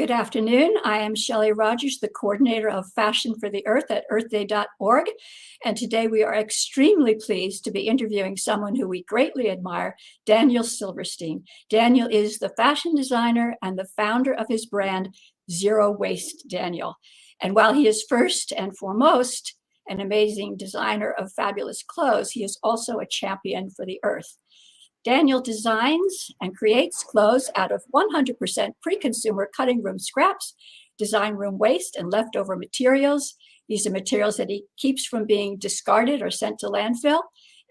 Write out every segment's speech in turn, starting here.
Good afternoon. I am Shelley Rogers, the coordinator of Fashion for the Earth at earthday.org. And today we are extremely pleased to be interviewing someone who we greatly admire, Daniel Silverstein. Daniel is the fashion designer and the founder of his brand, Zero Waste Daniel. And while he is first and foremost an amazing designer of fabulous clothes, he is also a champion for the earth. Daniel designs and creates clothes out of 100% pre-consumer cutting room scraps, design room waste, and leftover materials. These are materials that he keeps from being discarded or sent to landfill.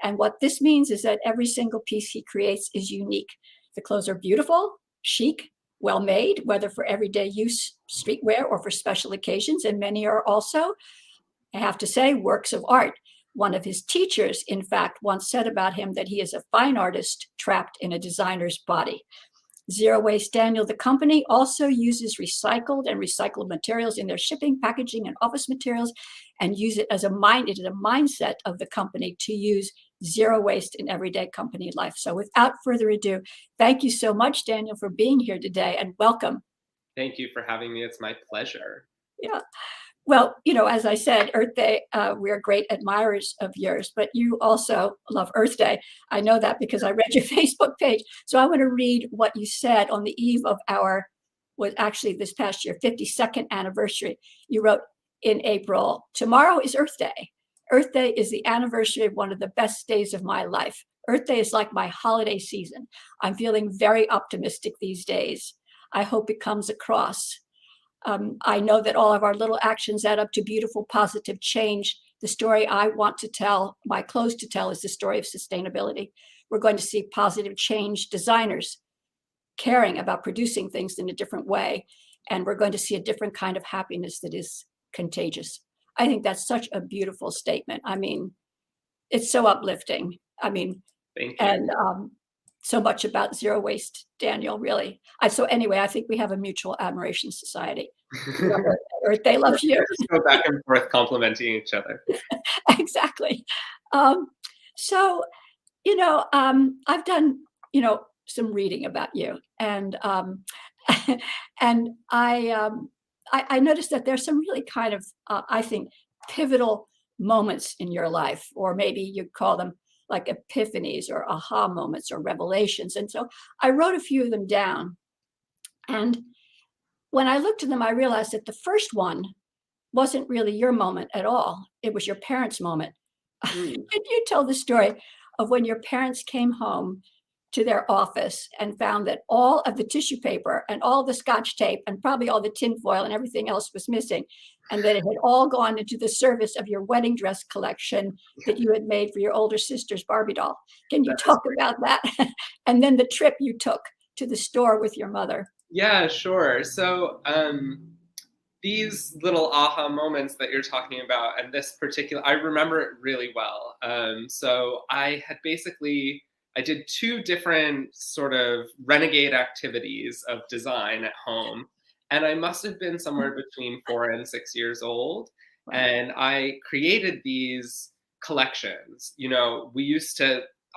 And what this means is that every single piece he creates is unique. The clothes are beautiful, chic, well-made, whether for everyday use, streetwear, or for special occasions. And many are also, I have to say, works of art. One of his teachers, in fact, once said about him that he is a fine artist trapped in a designer's body. Zero Waste Daniel, the company, also uses recycled and recycled materials in their shipping, packaging, and office materials, and use it as it is a mindset of the company to use zero waste in everyday company life. So without further ado, thank you so much, Daniel, for being here today, and welcome. Thank you for having me. It's my pleasure. Yeah. Well, as I said, Earthday, we're great admirers of yours, but you also love Earthday. I know that because I read your Facebook page. So I want to read what you said on the eve of this past year, 52nd anniversary. You wrote in April, "Tomorrow is Earth Day. Earth Day is the anniversary of one of the best days of my life. Earth Day is like my holiday season. I'm feeling very optimistic these days. I hope it comes across. I know that all of our little actions add up to beautiful, positive change. The story I want to tell, my clothes to tell, is the story of sustainability. We're going to see positive change designers caring about producing things in a different way. And we're going to see a different kind of happiness that is contagious." I think that's such a beautiful statement. I mean, it's so uplifting. I mean, Thank you. And so much about zero waste, Daniel, really. So anyway, I think we have a mutual admiration society. Earthday loves you. Just go back and forth complimenting each other. Exactly. So, I've done, some reading about you, and and I noticed that there's some really kind of, I think, pivotal moments in your life, or maybe you'd call them like epiphanies or aha moments or revelations. And so I wrote a few of them down. And when I looked at them, I realized that the first one wasn't really your moment at all. It was your parents' moment. Can you tell the story of when your parents came home to their office and found that all of the tissue paper and all the Scotch tape and probably all the tin foil and everything else was missing, and that it had all gone into the service of your wedding dress collection that you had made for your older sister's Barbie doll? Can you talk about that? And then the trip you took to the store with your mother. Yeah, sure. So these little aha moments that you're talking about, and this particular, I remember it really well. So I did two different sort of renegade activities of design at home. And I must have been somewhere between 4 and 6 years old. Wow. And I created these collections.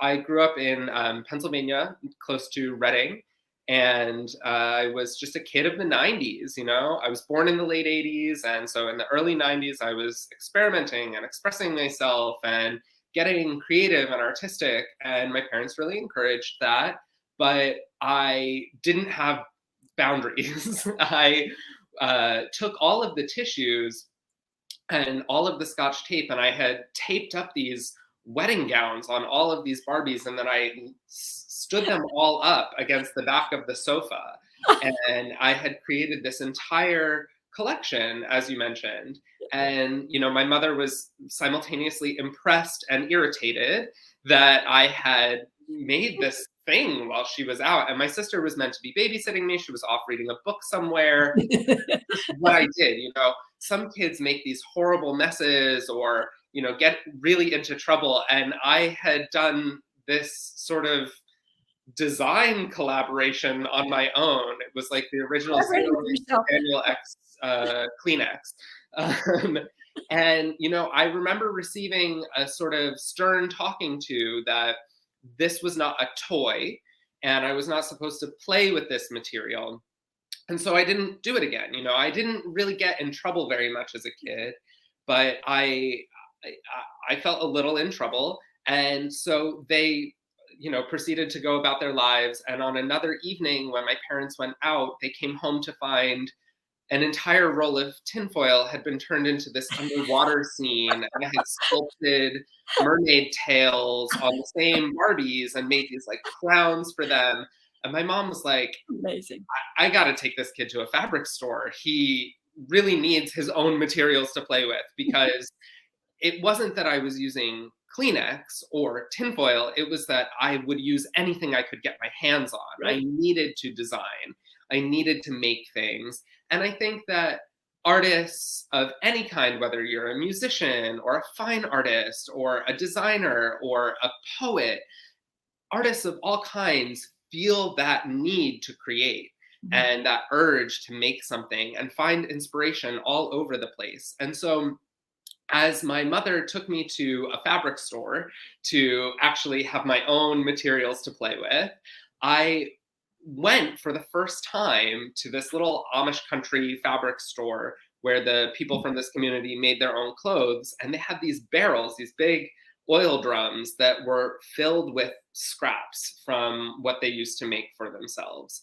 I grew up in Pennsylvania, close to Reading. And I was just a kid of the 90s, I was born in the late 80s. And so in the early 90s, I was experimenting and expressing myself and getting creative and artistic. And my parents really encouraged that. But I didn't have boundaries. I took all of the tissues and all of the Scotch tape, and I had taped up these wedding gowns on all of these Barbies, and then I stood them all up against the back of the sofa. And I had created this entire collection, as you mentioned. And, my mother was simultaneously impressed and irritated that I had made this thing while she was out. And my sister was meant to be babysitting me. She was off reading a book somewhere. What I did, some kids make these horrible messes or, get really into trouble. And I had done this sort of design collaboration on my own. It was like the original Daniel X Kleenex. And, I remember receiving a sort of stern talking to that this was not a toy and I was not supposed to play with this material. And so I didn't do it again. I didn't really get in trouble very much as a kid, but I, I felt a little in trouble. And so they, proceeded to go about their lives. And on another evening, when my parents went out, they came home to find an entire roll of tinfoil had been turned into this underwater scene, and I had sculpted mermaid tails on the same Barbies and made these like crowns for them. And my mom was like, Amazing. I got to take this kid to a fabric store. He really needs his own materials to play with, because it wasn't that I was using Kleenex or tinfoil. It was that I would use anything I could get my hands on. Right. I needed to design. I needed to make things. And I think that artists of any kind, whether you're a musician or a fine artist or a designer or a poet, artists of all kinds feel that need to create and that urge to make something and find inspiration all over the place. And so as my mother took me to a fabric store to actually have my own materials to play with, I went for the first time to this little Amish country fabric store where the people from this community made their own clothes. And they had these barrels, these big oil drums that were filled with scraps from what they used to make for themselves.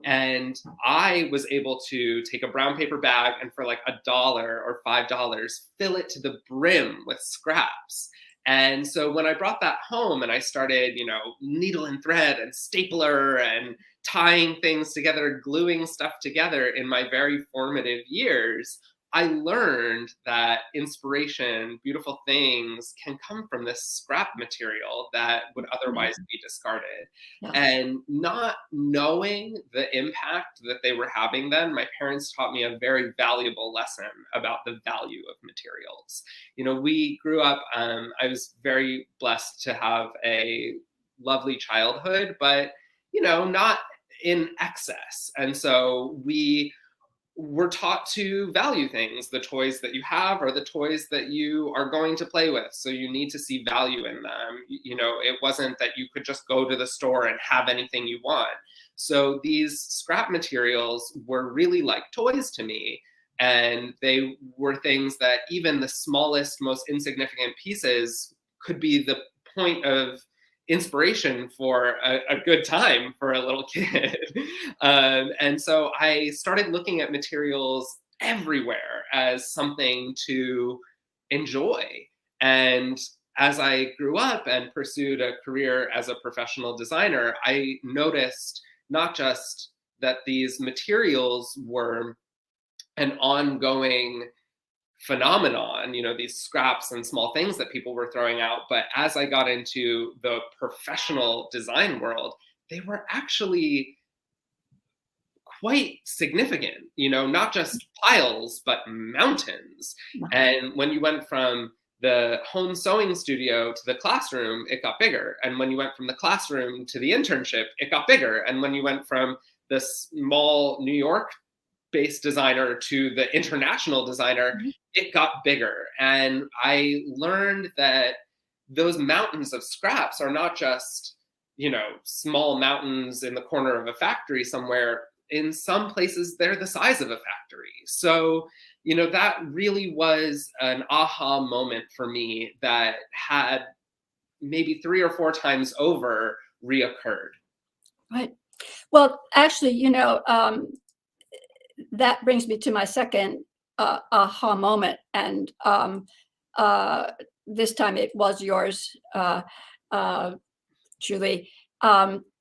And I was able to take a brown paper bag and for like $1 or $5, fill it to the brim with scraps. And so when I brought that home and I started, needle and thread and stapler and tying things together, gluing stuff together in my very formative years, I learned that inspiration, beautiful things can come from this scrap material that would otherwise be discarded. Yeah. And not knowing the impact that they were having then, my parents taught me a very valuable lesson about the value of materials. We grew up, I was very blessed to have a lovely childhood, but, not in excess. And so we're taught to value things. The toys that you have are the toys that you are going to play with. So you need to see value in them. It wasn't that you could just go to the store and have anything you want. So these scrap materials were really like toys to me. And they were things that even the smallest, most insignificant pieces could be the point of inspiration for a good time for a little kid. And so I started looking at materials everywhere as something to enjoy. And as I grew up and pursued a career as a professional designer, I noticed not just that these materials were an ongoing phenomenon, these scraps and small things that people were throwing out. But as I got into the professional design world, they were actually quite significant, not just piles, but mountains. And when you went from the home sewing studio to the classroom, it got bigger. And when you went from the classroom to the internship, it got bigger. And when you went from the small New York based designer to the international designer, it got bigger. And I learned that those mountains of scraps are not just, small mountains in the corner of a factory somewhere. In some places, they're the size of a factory. So, that really was an aha moment for me that had maybe 3 or 4 times over reoccurred. Right. Well, actually, that brings me to my second aha moment, and this time it was yours, Julie.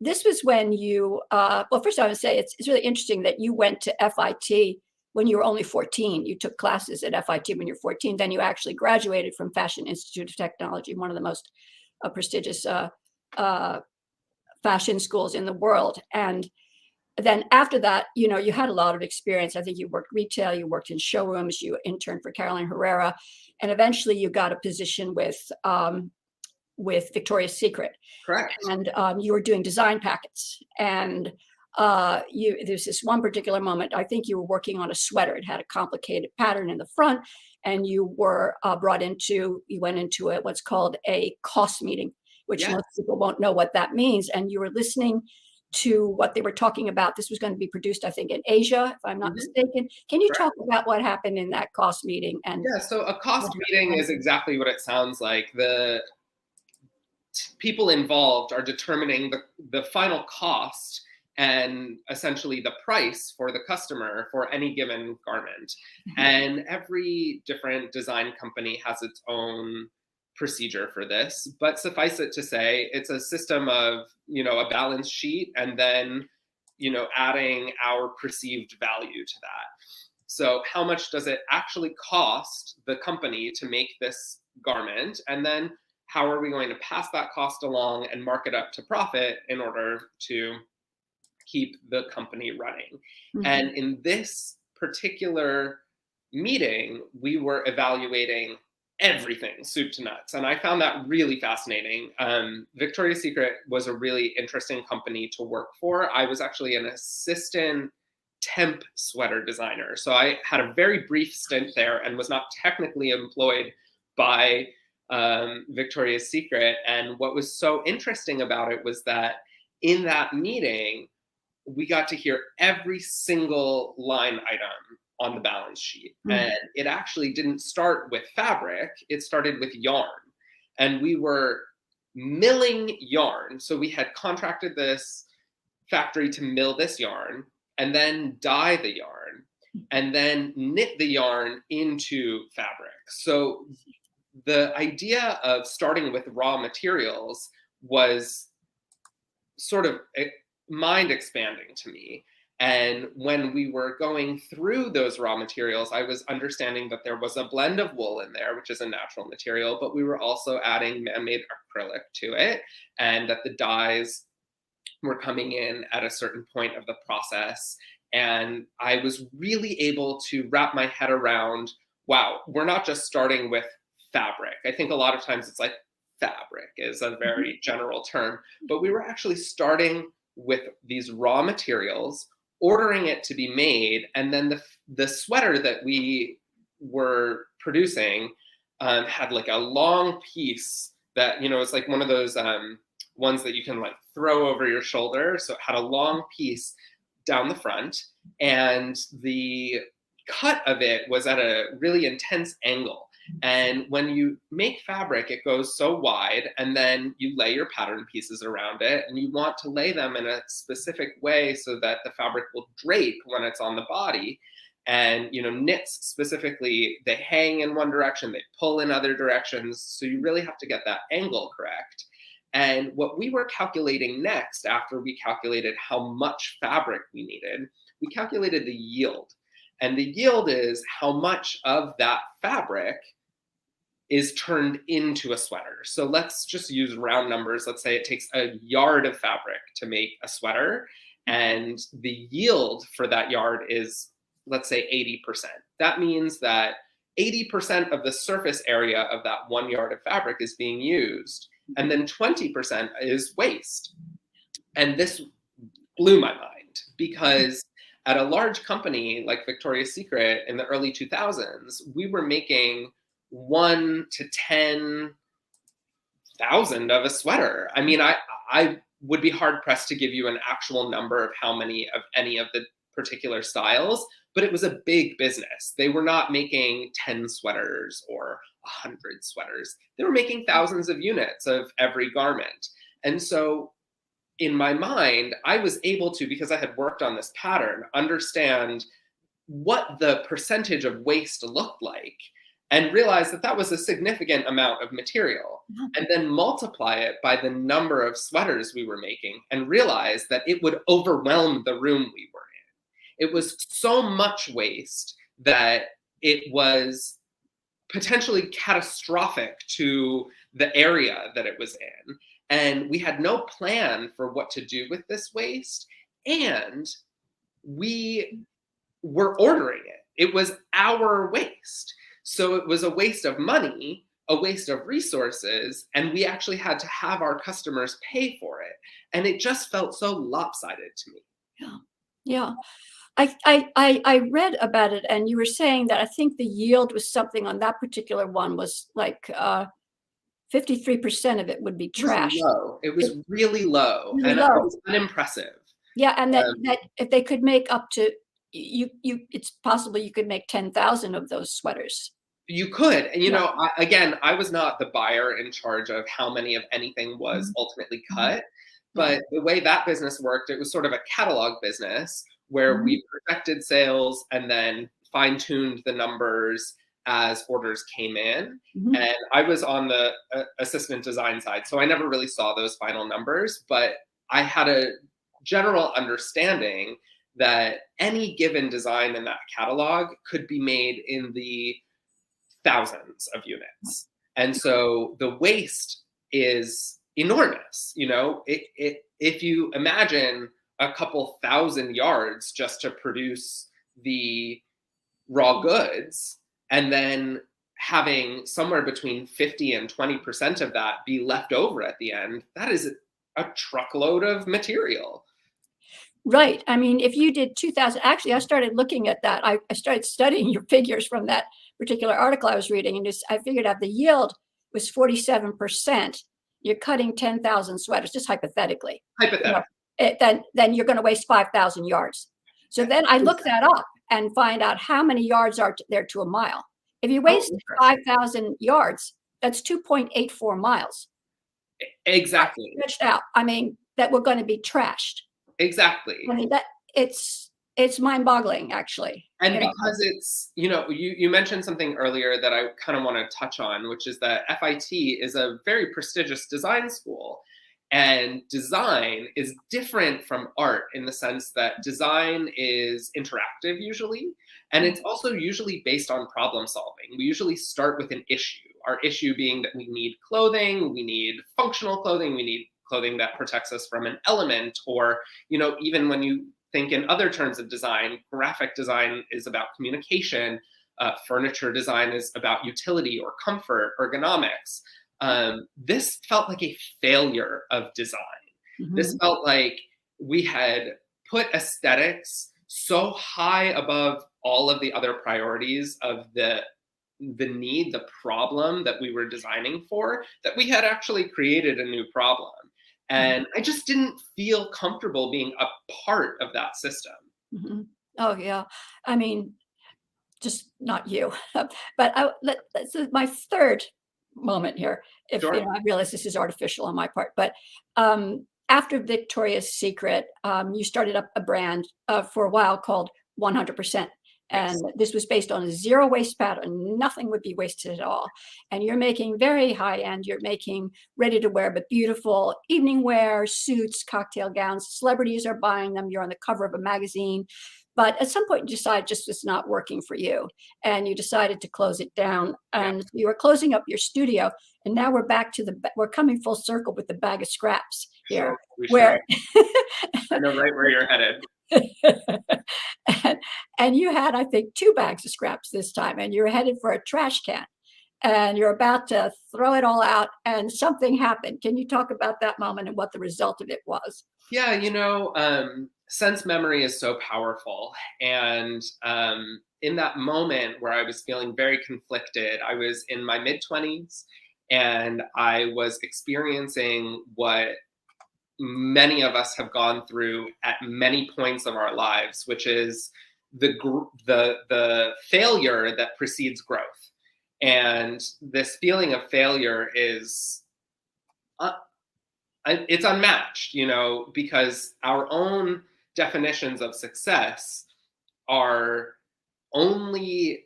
This was when you, well, first I would say it's really interesting that you went to FIT when you were only 14. You took classes at FIT when you're 14. Then you actually graduated from Fashion Institute of Technology, one of the most prestigious fashion schools in the world. And then after that, you had a lot of experience. I think you worked retail, you worked in showrooms, you interned for Caroline Herrera, and eventually you got a position with Victoria's Secret. Correct. And you were doing design packets. And there's this one particular moment, I think you were working on a sweater. It had a complicated pattern in the front, and you were you went into what's called a cost meeting, which most people won't know what that means. And you were listening to what they were talking about. This was going to be produced, I think, in Asia, if I'm not mistaken. Can you talk about what happened in that cost meeting? And yeah, so a cost meeting is exactly what it sounds like. The people involved are determining the final cost and essentially the price for the customer for any given garment. And every different design company has its own procedure for this, but suffice it to say, it's a system of, a balance sheet and then, adding our perceived value to that. So how much does it actually cost the company to make this garment? And then how are we going to pass that cost along and mark it up to profit in order to keep the company running? And in this particular meeting, we were evaluating everything, soup to nuts. And I found that really fascinating. Victoria's Secret was a really interesting company to work for. I was actually an assistant temp sweater designer. So I had a very brief stint there and was not technically employed by Victoria's Secret. And what was so interesting about it was that in that meeting, we got to hear every single line item on the balance sheet. And it actually didn't start with fabric, it started with yarn. And we were milling yarn. So we had contracted this factory to mill this yarn and then dye the yarn and then knit the yarn into fabric. So the idea of starting with raw materials was sort of mind expanding to me. And when we were going through those raw materials, I was understanding that there was a blend of wool in there, which is a natural material, but we were also adding man-made acrylic to it, and that the dyes were coming in at a certain point of the process. And I was really able to wrap my head around, wow, we're not just starting with fabric. I think a lot of times it's like fabric is a very general term, but we were actually starting with these raw materials, ordering it to be made, and then the sweater that we were producing had like a long piece that, it's like one of those ones that you can like throw over your shoulder. So it had a long piece down the front, and the cut of it was at a really intense angle. And when you make fabric, it goes so wide, and then you lay your pattern pieces around it, and you want to lay them in a specific way so that the fabric will drape when it's on the body. And, knits specifically, they hang in one direction, they pull in other directions. So you really have to get that angle correct. And what we were calculating next, after we calculated how much fabric we needed, we calculated the yield. And the yield is how much of that fabric is turned into a sweater. So let's just use round numbers. Let's say it takes a yard of fabric to make a sweater, and the yield for that yard is, let's say, 80%. That means that 80% of the surface area of that 1 yard of fabric is being used, and then 20% is waste. And this blew my mind, because at a large company like Victoria's Secret in the early 2000s, we were making 1 to 10,000 of a sweater. I mean, I would be hard pressed to give you an actual number of how many of any of the particular styles, but it was a big business. They were not making 10 sweaters or 100 sweaters. They were making thousands of units of every garment. And so in my mind, I was able to, because I had worked on this pattern, understand what the percentage of waste looked like, and realize that that was a significant amount of material, and then multiply it by the number of sweaters we were making, and realize that it would overwhelm the room we were in. It was so much waste that it was potentially catastrophic to the area that it was in. And we had no plan for what to do with this waste. And we were ordering it. It was our waste. So it was a waste of money, a waste of resources, and we actually had to have our customers pay for it. And it just felt so lopsided to me. Yeah. I read about it, and you were saying that I think the yield was something on that particular one was like 53% of it would be trash. It was really low. Really And low. it was unimpressive. Yeah, and that Um, that if they could make up to it's possible you could make 10,000 of those sweaters. You could, and Yeah. again, I was not the buyer in charge of how many of anything was Mhm. ultimately Mhm. cut, Yeah. but the way that business worked, it was sort of a catalog business where Mhm. we projected sales and then fine-tuned the numbers as orders came in. Mhm. And I was on the assistant design side, so I never really saw those final numbers, but I had a general understanding that any given design in that catalog could be made in the thousands of units. And so the waste is enormous. If you imagine a couple thousand yards just to produce the raw goods, and then having somewhere between 50 and 20% of that be left over at the end, that is a truckload of material. Right. I mean, if you did 2,000, actually, I started looking at that. I started studying your figures from that particular article I was reading, and I figured out the yield was 47%. You're cutting 10,000 sweaters, just hypothetically. You know, Hypothetical. then you're going to waste 5,000 yards. So then I look that up and find out how many yards are there to a mile. If you Oh, waste interesting. 5,000 yards, that's 2.84 miles. Exactly. Stretched out. I mean, that we're going to be trashed. I Exactly. mean, that it's mind-boggling, actually. And because it's, you mentioned something earlier that I kind of want to touch on, which is that FIT is a very prestigious design school. And design is different from art in the sense that design is interactive usually. And it's also usually based on problem solving. We usually start with an issue. Our issue being that we need clothing, we need functional clothing, we need clothing that protects us from an element, or, even when you think in other terms of design, graphic design is about communication, furniture design is about utility or comfort, ergonomics. This felt like a failure of design. This Mhm. felt like we had put aesthetics so high above all of the other priorities of the problem that we were designing for, that we had actually created a new problem. And I just didn't feel comfortable being a part of that system. Mhm. Oh, yeah. I mean, just not you. But this is my third moment here. If, Sure. I realize this is artificial on my part, but, after Victoria's Secret, you started up a brand, for a while called 100%, and Yes. this was based on a zero waste pattern. Nothing would be wasted at all, and you're making very high end, you're making ready to wear but beautiful evening wear, suits, cocktail gowns. Celebrities are buying them. You're on the cover of a magazine. But at some point, you decide just it's not working for you, and you decided to close it down. Yeah. And you were closing up your studio, and now we're back to we're coming full circle with the bag of scraps here, Sure. We should. where I know right where you're headed. and, and you had, I think, two bags of scraps this time, and you're headed for a trash can, and you're about to throw it all out, and something happened. Can you talk about that moment and what the result of it was? Yeah, sense memory is so powerful. And in that moment where I was feeling very conflicted, I was in my mid 20s and I was experiencing what many of us have gone through at many points of our lives, which is the failure that precedes growth. And this feeling of failure is uh, it's unmatched, because our own definitions of success are only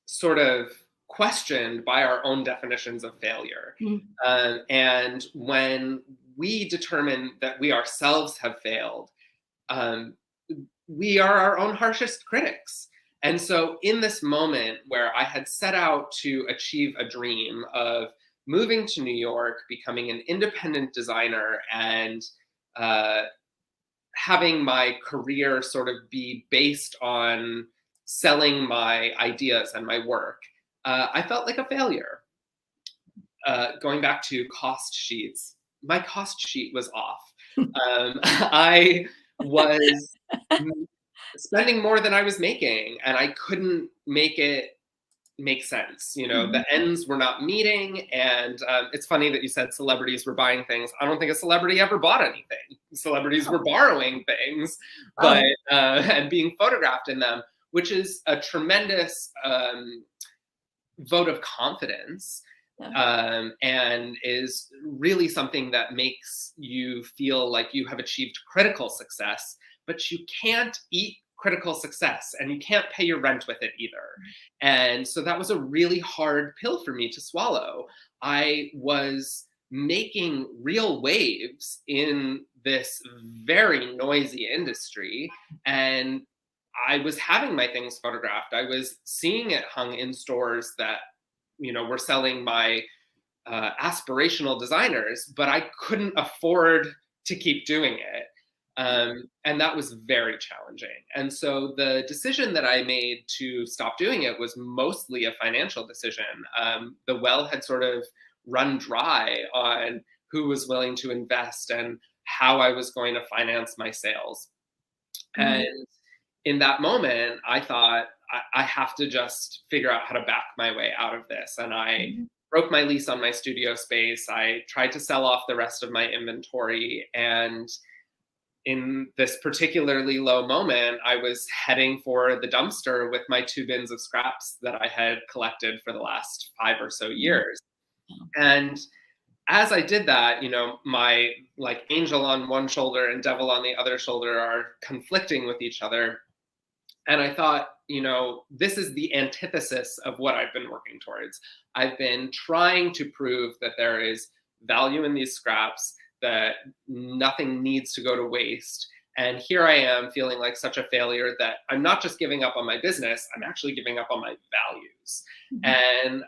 sort of questioned by our own definitions of failure. Mm. And when we determine that we ourselves have failed, um, we are our own harshest critics. And so, in this moment where I had set out to achieve a dream of moving to New York, becoming an independent designer, and uh, having my career sort of be based on selling my ideas and my work, I felt like a failure. Going back to cost sheets, my cost sheet was off. I was spending more than I was making, and I couldn't make it make sense. The ends were not meeting. And it's funny that you said celebrities were buying things. I don't think a celebrity ever bought anything. Celebrities were borrowing things, but and being photographed in them, which is a tremendous vote of confidence. And is really something that makes you feel like you have achieved critical success, but you can't eat critical success and you can't pay your rent with it either. And so that was a really hard pill for me to swallow. I was making real waves in this very noisy industry, and I was having my things photographed. I was seeing it hung in stores that were selling my aspirational designers, but I couldn't afford to keep doing it. And that was very challenging. And so the decision that I made to stop doing it was mostly a financial decision. The well had sort of run dry on who was willing to invest and how I was going to finance my sales. And in that moment, I thought, I have to just figure out how to back my way out of this. And I broke my lease on my studio space. I tried to sell off the rest of my inventory. And in this particularly low moment, I was heading for the dumpster with my 2 bins of scraps that I had collected for the last 5 or so years. And as I did that, my like angel on one shoulder and devil on the other shoulder are conflicting with each other. And I thought, this is the antithesis of what I've been working towards. I've been trying to prove that there is value in these scraps, that nothing needs to go to waste. And here I am feeling like such a failure that I'm not just giving up on my business, I'm actually giving up on my values. And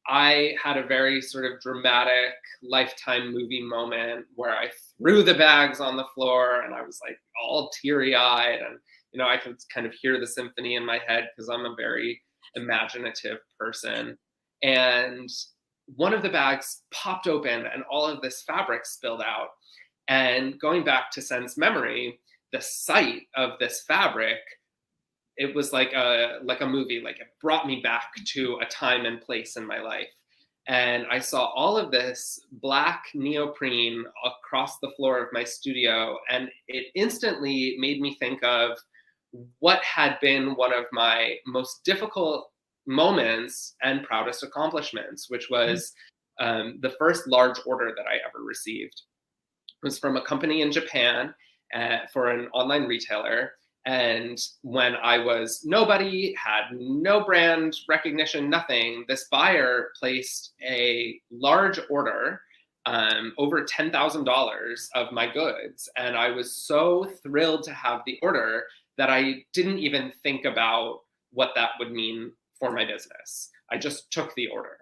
I had a very sort of dramatic Lifetime movie moment where I threw the bags on the floor and I was like all teary-eyed, and I could kind of hear the symphony in my head because I'm a very imaginative person. And one of the bags popped open and all of this fabric spilled out. And going back to Sen's memory, the sight of this fabric, it was like a movie. Like, it brought me back to a time and place in my life. And I saw all of this black neoprene across the floor of my studio, and it instantly made me think of what had been one of my most difficult moments and proudest accomplishments, which was the first large order that I ever received. It was from a company in Japan for an online retailer. And when I was nobody, had no brand recognition, nothing, this buyer placed a large order, over $10,000 of my goods. And I was so thrilled to have the order that I didn't even think about what that would mean for my business. I just took the order.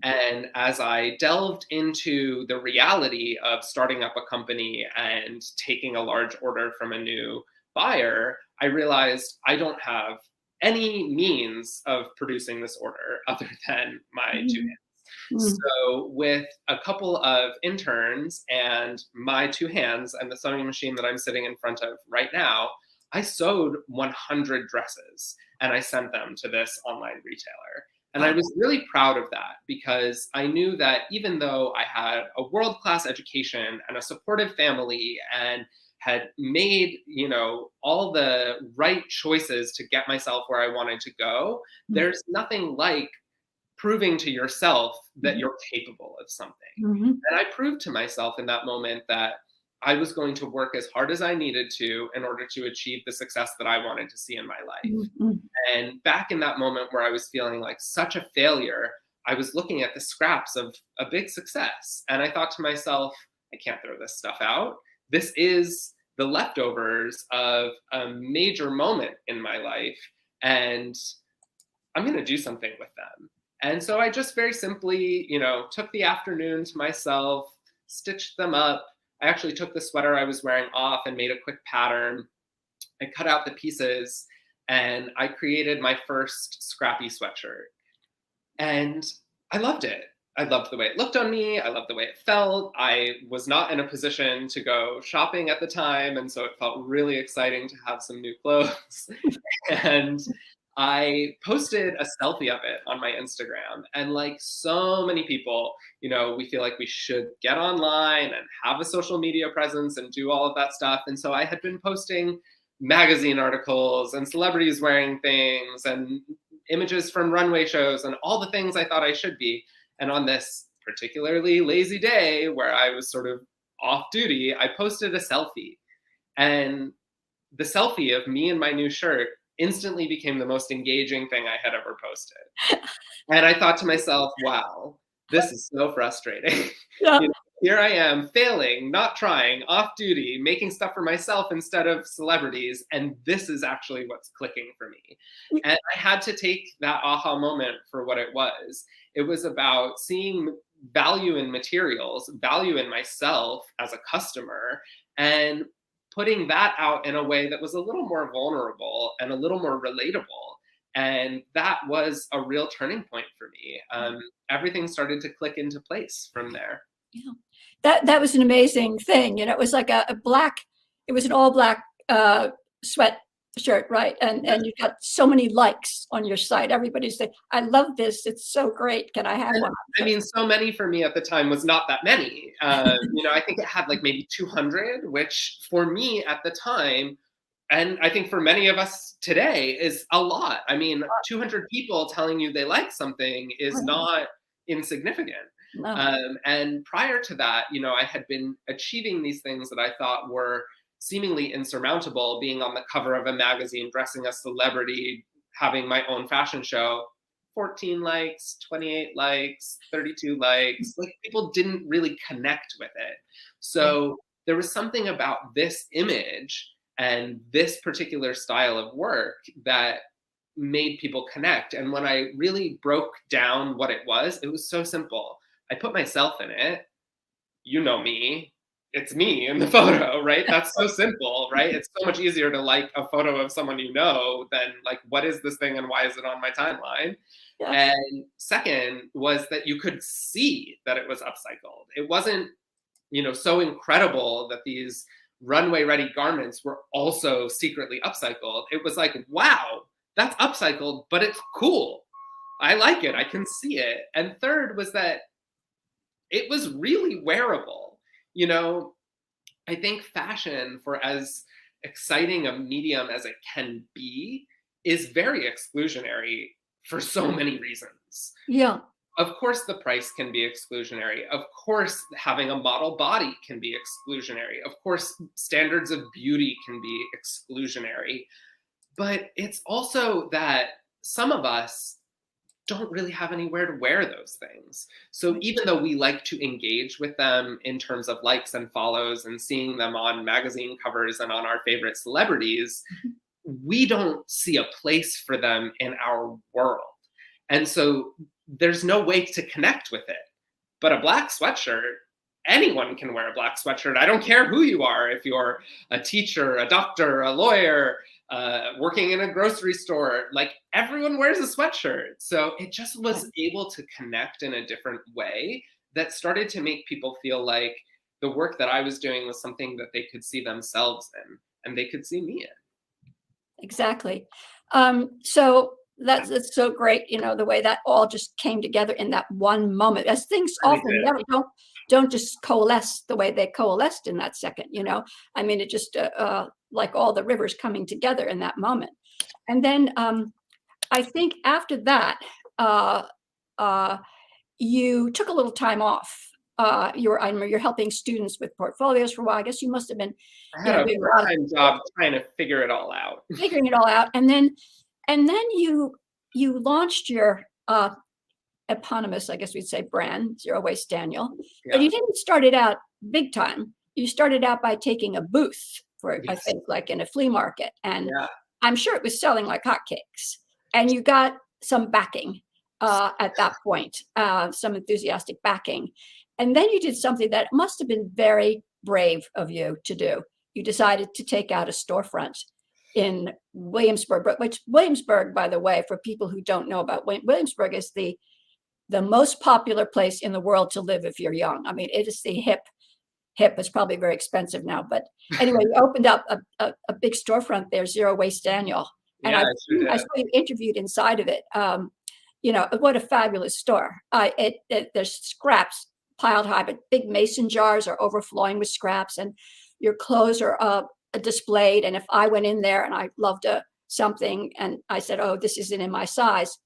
And as I delved into the reality of starting up a company and taking a large order from a new buyer, I realized I don't have any means of producing this order other than my 2 hands. So with a couple of interns and my 2 hands and the sewing machine that I'm sitting in front of right now, I sewed 100 dresses and I sent them to this online retailer. And I was really proud of that because I knew that even though I had a world-class education and a supportive family and had made, all the right choices to get myself where I wanted to go, there's nothing like proving to yourself that you're capable of something. And I proved to myself in that moment that I was going to work as hard as I needed to in order to achieve the success that I wanted to see in my life. And back in that moment where I was feeling like such a failure, I was looking at the scraps of a big success. And I thought to myself, I can't throw this stuff out. This is the leftovers of a major moment in my life, and I'm going to do something with them. And so I just very simply, took the afternoon to myself, stitched them up. I actually took the sweater I was wearing off and made a quick pattern. I cut out the pieces and I created my first scrappy sweatshirt. And I loved it. I loved the way it looked on me. I loved the way it felt. I was not in a position to go shopping at the time. And so it felt really exciting to have some new clothes. And I posted a selfie of it on my Instagram, and like so many people, we feel like we should get online and have a social media presence and do all of that stuff. And so I had been posting magazine articles and celebrities wearing things and images from runway shows and all the things I thought I should be. And on this particularly lazy day where I was sort of off duty, I posted a selfie. And the selfie of me in my new shirt instantly became the most engaging thing I had ever posted. And I thought to myself, wow, this is so frustrating. Yeah. Here I am failing, not trying, off duty, making stuff for myself instead of celebrities. And this is actually what's clicking for me. And I had to take that aha moment for what it was. It was about seeing value in materials, value in myself as a customer, and putting that out in a way that was a little more vulnerable and a little more relatable. And that was a real turning point for me. Everything started to click into place from there. Yeah, that was an amazing thing. It was like a black, it was an all black sweatshirt, right? And you got so many likes on your site. Everybody said, "I love this. It's so great. Can I have one?" I mean, so many for me at the time was not that many. I think it had like maybe 200, which for me at the time, and I think for many of us today, is a lot. I mean, 200 people telling you they like something is not insignificant. No. And prior to that, I had been achieving these things that I thought were seemingly insurmountable, being on the cover of a magazine, dressing a celebrity, having my own fashion show. 14 likes, 28 likes, 32 likes. Like, people didn't really connect with it. So there was something about this image and this particular style of work that made people connect. And when I really broke down what it was so simple. I put myself in it. You know me. It's me in the photo, right? That's so simple, right? It's so much easier to like a photo of someone you know than like, what is this thing and why is it on my timeline? Yeah. And second was that you could see that it was upcycled. It wasn't, so incredible that these runway ready garments were also secretly upcycled. It was like, wow, that's upcycled, but it's cool. I like it. I can see it. And third was that it was really wearable. I think fashion, for as exciting a medium as it can be, is very exclusionary for so many reasons. Yeah. Of course, the price can be exclusionary. Of course, having a model body can be exclusionary. Of course, standards of beauty can be exclusionary. But it's also that some of us don't really have anywhere to wear those things. So even though we like to engage with them in terms of likes and follows and seeing them on magazine covers and on our favorite celebrities, we don't see a place for them in our world. And so there's no way to connect with it. But a black sweatshirt, anyone can wear a black sweatshirt. I don't care who you are, if you're a teacher, a doctor, a lawyer, working in a grocery store, like everyone wears a sweatshirt. So it just was able to connect in a different way that started to make people feel like the work that I was doing was something that they could see themselves in and they could see me in. Exactly. So that's so great, the way that all just came together in that one moment, as things often never don't just coalesce the way they coalesced in that second, I mean, it just like all the rivers coming together in that moment. And then I think after that, you took a little time off. You're helping students with portfolios for a while. I guess you must have been I had a part-time job trying to figure it all out. Figuring it all out. And then you launched your eponymous, I guess we'd say, brand, Zero Waste Daniel. Yeah. But you didn't start it out big time. You started out by taking a booth for, I think, like in a flea market. And I'm sure it was selling like hotcakes. And you got some backing at that point, some enthusiastic backing. And then you did something that must have been very brave of you to do. You decided to take out a storefront in Williamsburg, which Williamsburg, by the way, for people who don't know about Williamsburg, is the most popular place in the world to live if you're young. I mean, it is the hip. It's probably very expensive now, but anyway, you opened up a big storefront there, Zero Waste Daniel. And Yeah, I sure I did. saw you interviewed inside of it. What a fabulous store. There's scraps piled high, but big mason jars are overflowing with scraps, and your clothes are displayed. And if I went in there and I loved something and I said, oh, this isn't in my size,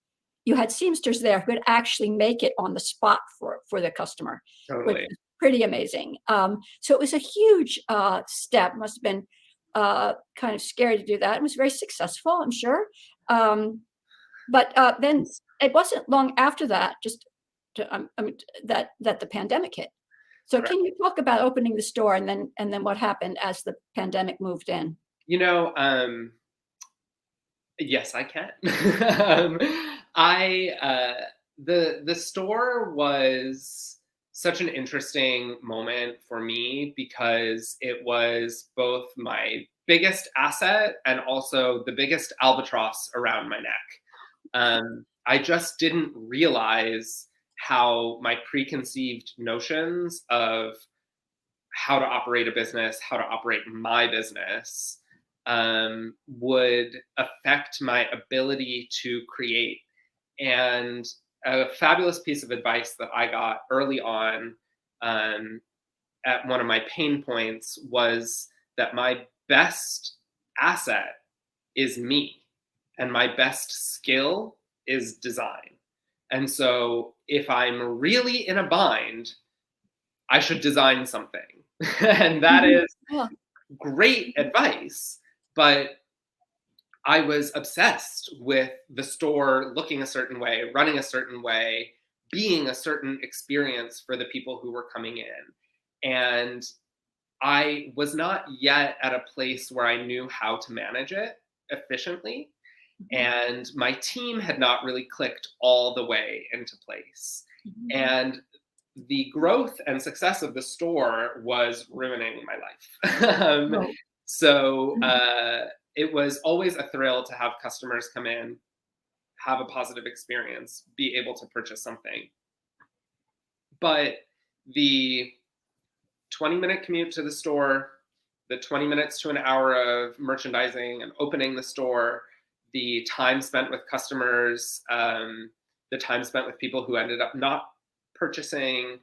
you had seamsters there who could actually make it on the spot for the customer, which Totally. is pretty amazing. So it was a huge step. Must have been kind of scary to do that. It was very successful, I'm sure. But then it wasn't long after that, that the pandemic hit. So Correct. can you talk about opening the store and then what happened as the pandemic moved in? You know, yes, I can. um, the store was such an interesting moment for me because it was both my biggest asset and also the biggest albatross around my neck. I just didn't realize how my preconceived notions of how to operate a business, how to operate my business, would affect my ability to create. And a fabulous piece of advice that I got early on, um, at one of my pain points, was that my best asset is me, and my best skill is design. And so if I'm really in a bind, I should design something. And that Mhm. is Yeah. great advice, but I was obsessed with the store looking a certain way, running a certain way, being a certain experience for the people who were coming in. And I was not yet at a place where I knew how to manage it efficiently. Mhm. And my team had not really clicked all the way into place. Mhm. And the growth and success of the store was ruining my life. Right. So Mhm. it was always a thrill to have customers come in, have a positive experience, be able to purchase something. But the 20-minute commute to the store, the 20 minutes to an hour of merchandising and opening the store, the time spent with customers, the time spent with people who ended up not purchasing,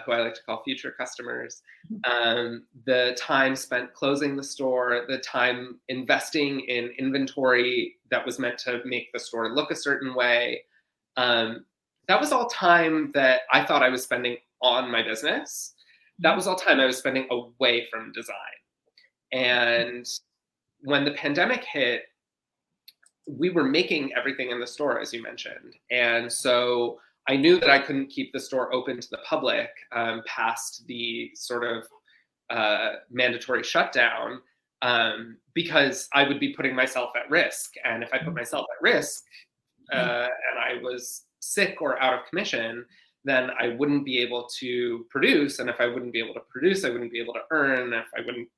who I like to call future customers, the time spent closing the store, the time investing in inventory that was meant to make the store look a certain way. Um, that was all time that I thought I was spending on my business. That Mhm. was all time I was spending away from design. And when the pandemic hit, we were making everything in the store, as you mentioned. And so I knew that I couldn't keep the store open to the public, past the sort of mandatory shutdown, because I would be putting myself at risk. And if I put myself at risk, Yeah. and I was sick or out of commission, then I wouldn't be able to produce. And if I wouldn't be able to produce, I wouldn't be able to earn. If I wouldn't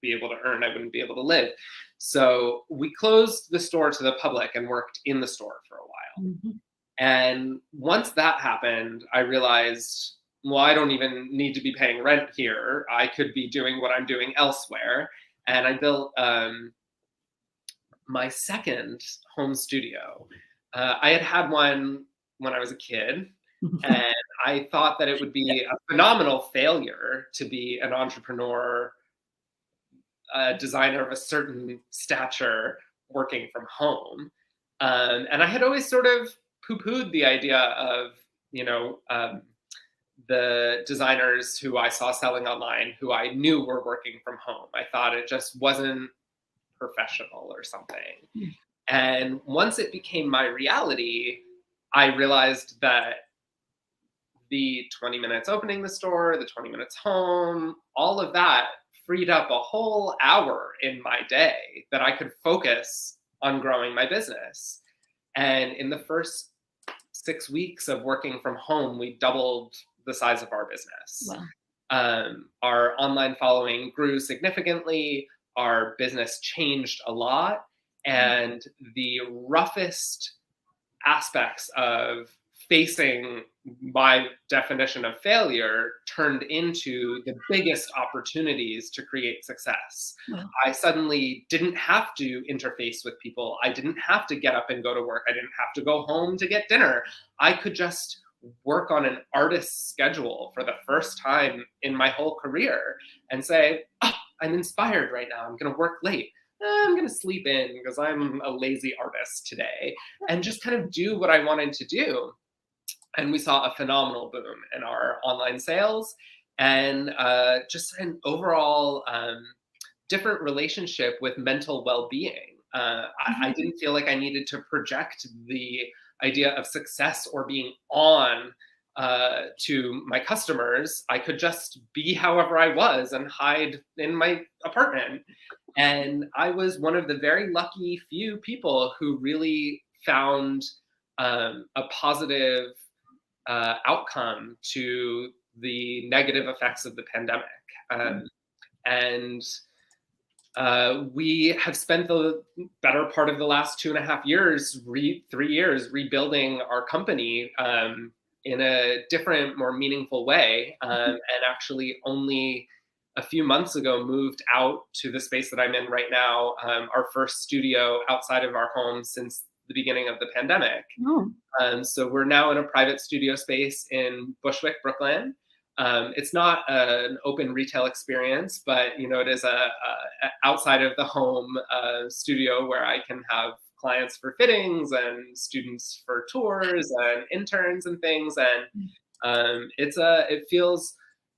be able to earn, I wouldn't be able to live. So we closed the store to the public and worked in the store for a while. Mhm. And once that happened, I realized, well, I don't even need to be paying rent here. I could be doing what I'm doing elsewhere. And I built my second home studio. I had had one when I was a kid, and I thought that it would be a phenomenal failure to be an entrepreneur, a designer of a certain stature working from home. And I had always sort of poo-pooed the idea of, you know, the designers who I saw selling online who I knew were working from home. I thought it just wasn't professional or something. And once it became my reality, I realized that the 20 minutes opening the store, the 20 minutes home, all of that freed up a whole hour in my day that I could focus on growing my business. And in the first 6 weeks of working from home, we doubled the size of our business. Wow. Our online following grew significantly. Our business changed a lot. And the roughest aspects of facing my definition of failure turned into the biggest opportunities to create success. Wow. I suddenly didn't have to interface with people. I didn't have to get up and go to work. I didn't have to go home to get dinner. I could just work on an artist's schedule for the first time in my whole career and say, oh, I'm inspired right now. I'm going to work late. I'm going to sleep in because I'm a lazy artist today, and just kind of do what I wanted to do. And we saw a phenomenal boom in our online sales, and just an overall different relationship with mental well-being. I didn't feel like I needed to project the idea of success or being on to my customers. I could just be however I was and hide in my apartment. And I was one of the very lucky few people who really found a positive outcome to the negative effects of the pandemic. And we have spent the better part of the last 2.5 years, 3 years, rebuilding our company in a different, more meaningful way. And actually only a few months ago moved out to the space that I'm in right now, our first studio outside of our home since the beginning of the pandemic. So we're now in a private studio space in Bushwick, Brooklyn. It's not an open retail experience, but it is a outside of the home studio where I can have clients for fittings and students for tours and interns and things. And it feels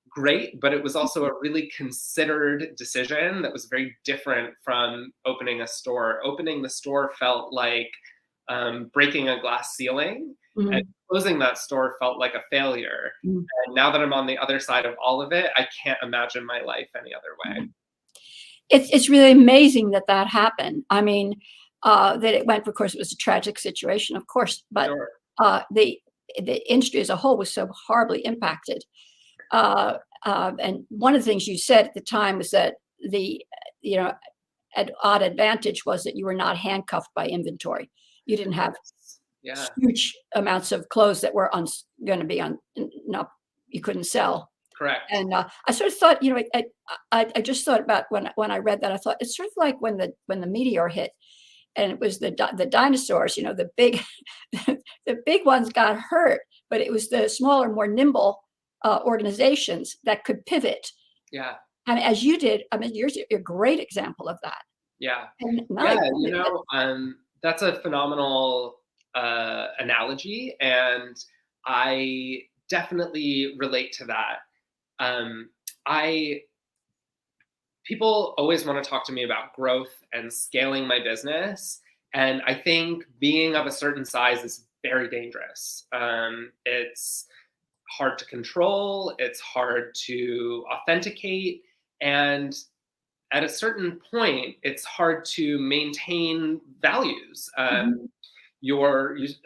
great, but it was also a really considered decision that was very different from opening a store. Opening the store felt like breaking a glass ceiling, and closing that store felt like a failure. And now that I'm on the other side of all of it, I can't imagine my life any other way. It's really amazing that happened. I mean, that it went, of course, it was a tragic situation, of course, but Sure. The industry as a whole was so horribly impacted. And one of the things you said at the time was that the odd advantage was that you were not handcuffed by inventory. You didn't have huge amounts of clothes that were going to be you couldn't sell. Correct. And I sort of thought, I just thought about when I read that, I thought it's sort of like when the meteor hit, and it was the dinosaurs, the big the big ones got hurt, but it was the smaller, more nimble organizations that could pivot. Yeah. And as you did, I mean, you're a great example of that. Yeah. And that's a phenomenal analogy, and I definitely relate to that. People always want to talk to me about growth and scaling my business, and I think being of a certain size is very dangerous. It's hard to control, it's hard to authenticate, and at a certain point, it's hard to maintain values.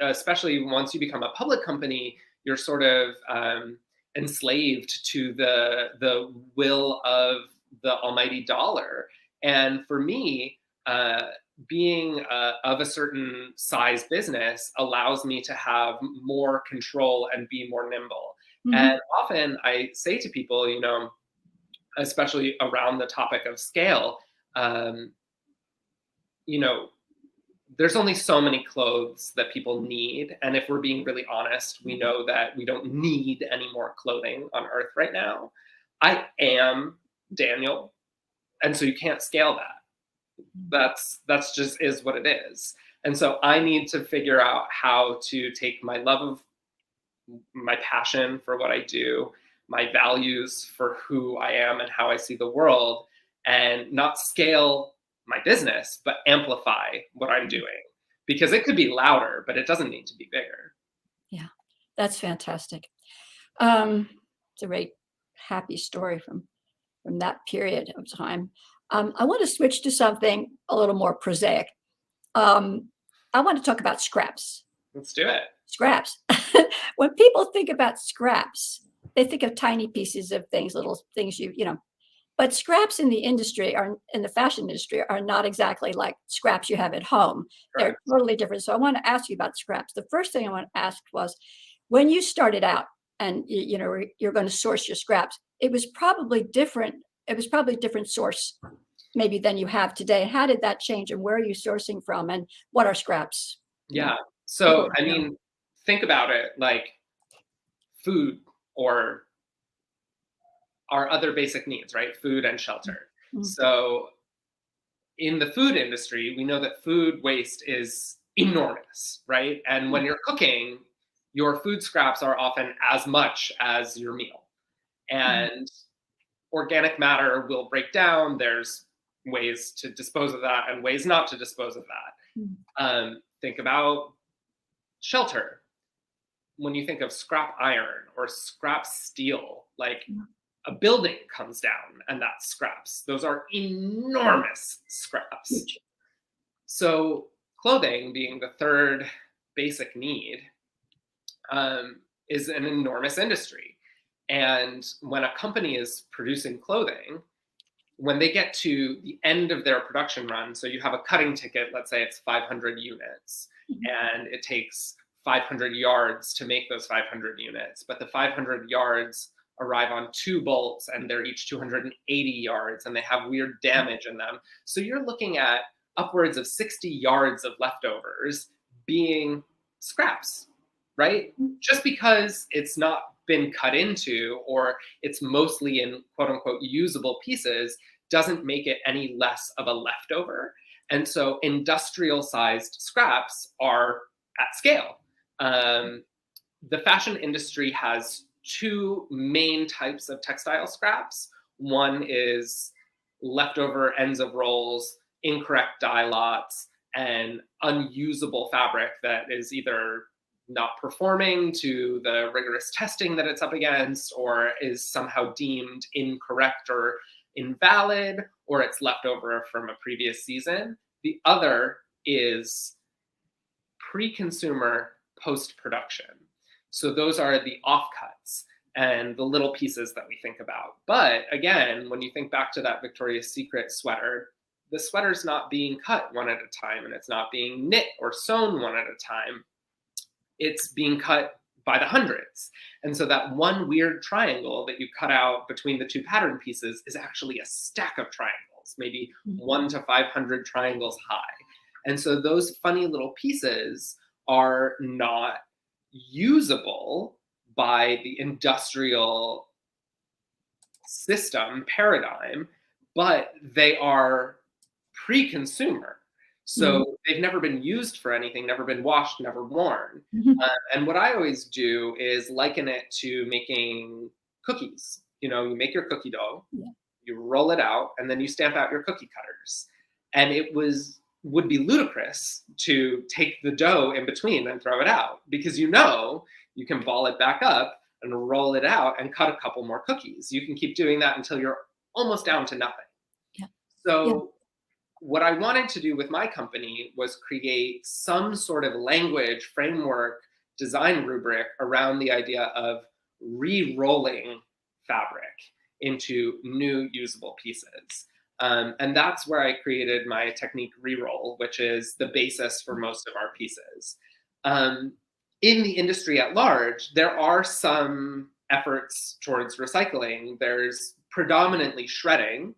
Especially once you become a public company, you're sort of enslaved to the will of the almighty dollar. And for me, being of a certain size business allows me to have more control and be more nimble. And often I say to people, especially around the topic of scale, there's only so many clothes that people need. And if we're being really honest, we know that we don't need any more clothing on Earth right now. I am Daniel. And so you can't scale that. That's just is what it is. And so I need to figure out how to take my love of my passion for what I do, my values for who I am and how I see the world, and not scale my business, but amplify what I'm doing, because it could be louder, but it doesn't need to be bigger. Yeah, that's fantastic. It's a very happy story from that period of time. I want to switch to something a little more prosaic. I want to talk about scraps. Let's do it. Scraps. When people think about scraps, they think of tiny pieces of things, little things but scraps in the industry in the fashion industry are not exactly like scraps you have at home. Correct. They're totally different. So I want to ask you about scraps. The first thing I want to ask was, when you started out and you're going to source your scraps, it was probably different. It was probably a different source maybe than you have today. How did that change, and where are you sourcing from, and what are scraps? Yeah. So, I mean, think about it like food or our other basic needs, right? Food and shelter. Mm-hmm. So in the food industry, we know that food waste is enormous, right? And when you're cooking, your food scraps are often as much as your meal. And organic matter will break down. There's ways to dispose of that and ways not to dispose of that. Think about shelter. When you think of scrap iron or scrap steel, like a building comes down and that's scraps. Those are enormous scraps. So clothing, being the third basic need, is an enormous industry. And when a company is producing clothing, when they get to the end of their production run, so you have a cutting ticket, let's say it's 500 units, and it takes 500 yards to make those 500 units, but the 500 yards arrive on 2 bolts and they're each 280 yards and they have weird damage in them. So you're looking at upwards of 60 yards of leftovers being scraps, right? Just because it's not been cut into or it's mostly in quote unquote usable pieces doesn't make it any less of a leftover. And so industrial sized scraps are at scale. The fashion industry has 2 main types of textile scraps. One is leftover ends of rolls, incorrect dye lots, and unusable fabric that is either not performing to the rigorous testing that it's up against, or is somehow deemed incorrect or invalid, or it's left over from a previous season. The other is pre-consumer post-production. So those are the offcuts and the little pieces that we think about. But again, when you think back to that Victoria's Secret sweater, the sweater's not being cut one at a time, and it's not being knit or sewn one at a time. It's being cut by the hundreds. And so that one weird triangle that you cut out between the 2 pattern pieces is actually a stack of triangles, maybe 1 to 500 triangles high. And so those funny little pieces are not usable by the industrial system paradigm, but they are pre-consumer. So they've never been used for anything, never been washed, never worn. And what I always do is liken it to making cookies. You know, you make your cookie dough, you roll it out, and then you stamp out your cookie cutters. And it would be ludicrous to take the dough in between and throw it out, because you can ball it back up and roll it out and cut a couple more cookies. You can keep doing that until you're almost down to nothing. So what I wanted to do with my company was create some sort of language, framework, design rubric around the idea of re-rolling fabric into new usable pieces. And that's where I created my technique Reroll, which is the basis for most of our pieces. In the industry at large, there are some efforts towards recycling. There's predominantly shredding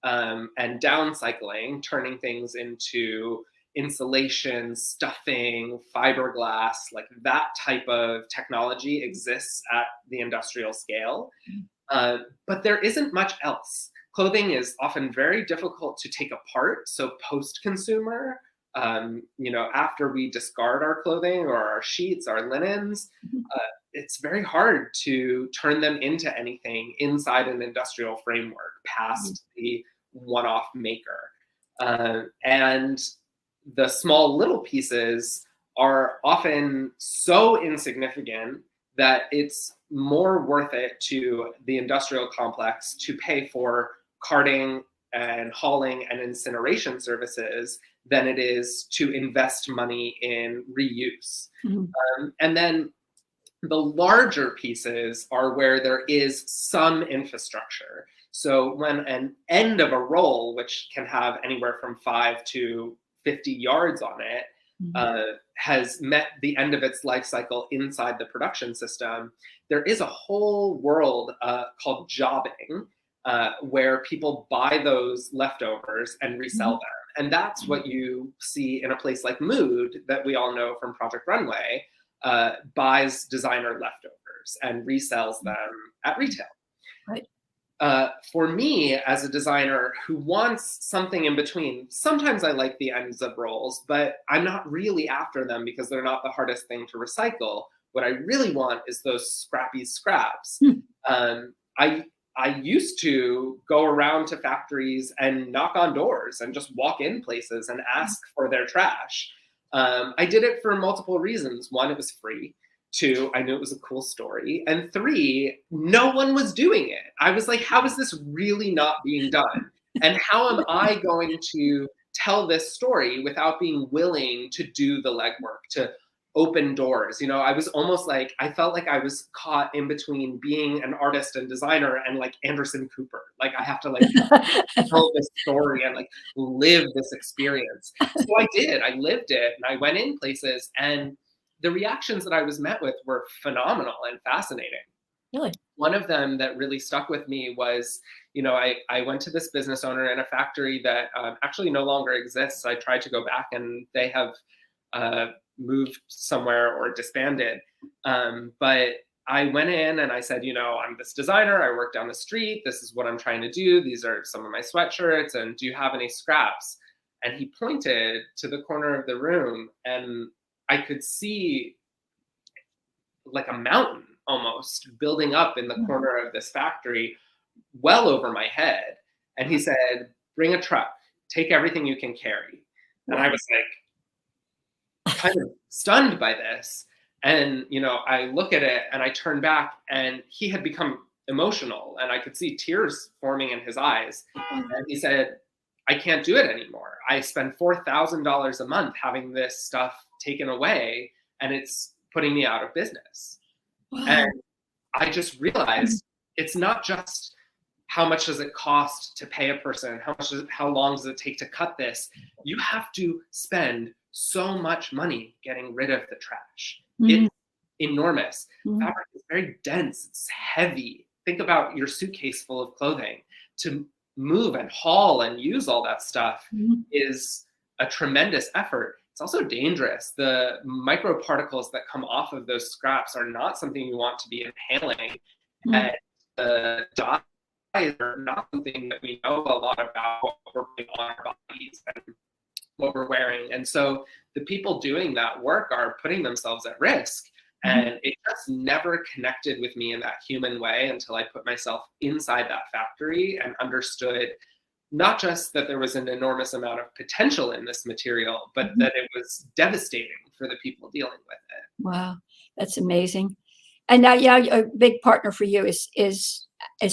and downcycling, turning things into insulation, stuffing, fiberglass, like that type of technology exists at the industrial scale. But there isn't much else. Clothing is often very difficult to take apart. So post-consumer, after we discard our clothing or our sheets, our linens, it's very hard to turn them into anything inside an industrial framework past the one-off maker. And the small little pieces are often so insignificant that it's more worth it to the industrial complex to pay for carting and hauling and incineration services than it is to invest money in reuse. And then the larger pieces are where there is some infrastructure. So when an end of a roll, which can have anywhere from 5 to 50 yards on it, has met the end of its life cycle inside the production system, there is a whole world called jobbing, where people buy those leftovers and resell them. And that's what you see in a place like Mood, that we all know from Project Runway, buys designer leftovers and resells them at retail. Right. For me, as a designer who wants something in between, sometimes I like the ends of rolls, but I'm not really after them because they're not the hardest thing to recycle. What I really want is those scrappy scraps. I used to go around to factories and knock on doors and just walk in places and ask for their trash. I did it for multiple reasons. One, it was free. Two, I knew it was a cool story. And three, no one was doing it. I was like, how is this really not being done? And how am I going to tell this story without being willing to do the legwork, to open doors? You know, I was almost like, I felt like I was caught in between being an artist and designer and like Anderson Cooper. Like I have to like tell this story and like live this experience. So I did, I lived it, and I went in places, and the reactions that I was met with were phenomenal and fascinating. Really? One of them that really stuck with me was, you know, I went to this business owner in a factory that actually no longer exists. I tried to go back and they have moved somewhere or disbanded. But I went in and I said, you know, I'm this designer. I work down the street. This is what I'm trying to do. These are some of my sweatshirts. And do you have any scraps? And he pointed to the corner of the room, and I could see like a mountain almost building up in the corner of this factory, well over my head. And he said, bring a truck, take everything you can carry. And I was like kind of stunned by this. And, you know, I look at it and I turn back, and he had become emotional, and I could see tears forming in his eyes. And he said, I can't do it anymore. I spend $4,000 a month having this stuff taken away, and it's putting me out of business. Wow. And I just realized it's not just how much does it cost to pay a person, how long does it take to cut this? You have to spend so much money getting rid of the trash. It's enormous. Fabric is very dense, it's heavy. Think about your suitcase full of clothing. To move and haul and use all that stuff is a tremendous effort. It's also dangerous. The microparticles that come off of those scraps are not something you want to be inhaling. And the dyes are not something that we know a lot about, what we're putting on our bodies and what we're wearing. And so the people doing that work are putting themselves at risk. And it just never connected with me in that human way until I put myself inside that factory and understood not just that there was an enormous amount of potential in this material, but that it was devastating for the people dealing with it. Wow, that's amazing. And now, yeah, a big partner for you is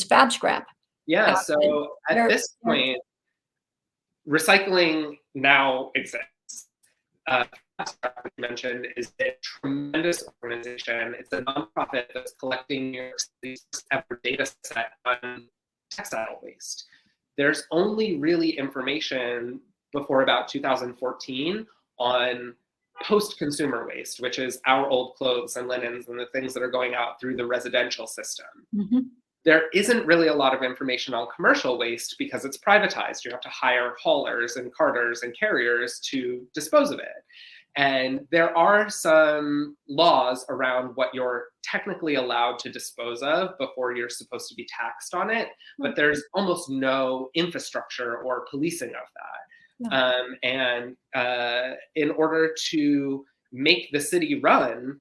Fab Scrap. Yeah, so at this point, recycling now exists. Fab Scrap, you mentioned, is a tremendous organization. It's a nonprofit that's collecting New York City's ever data set on textile waste. There's only really information before about 2014 on post-consumer waste, which is our old clothes and linens and the things that are going out through the residential system. There isn't really a lot of information on commercial waste because it's privatized. You have to hire haulers and carters and carriers to dispose of it. And there are some laws around what you're technically allowed to dispose of before you're supposed to be taxed on it, but there's almost no infrastructure or policing of that. In order to make the city run,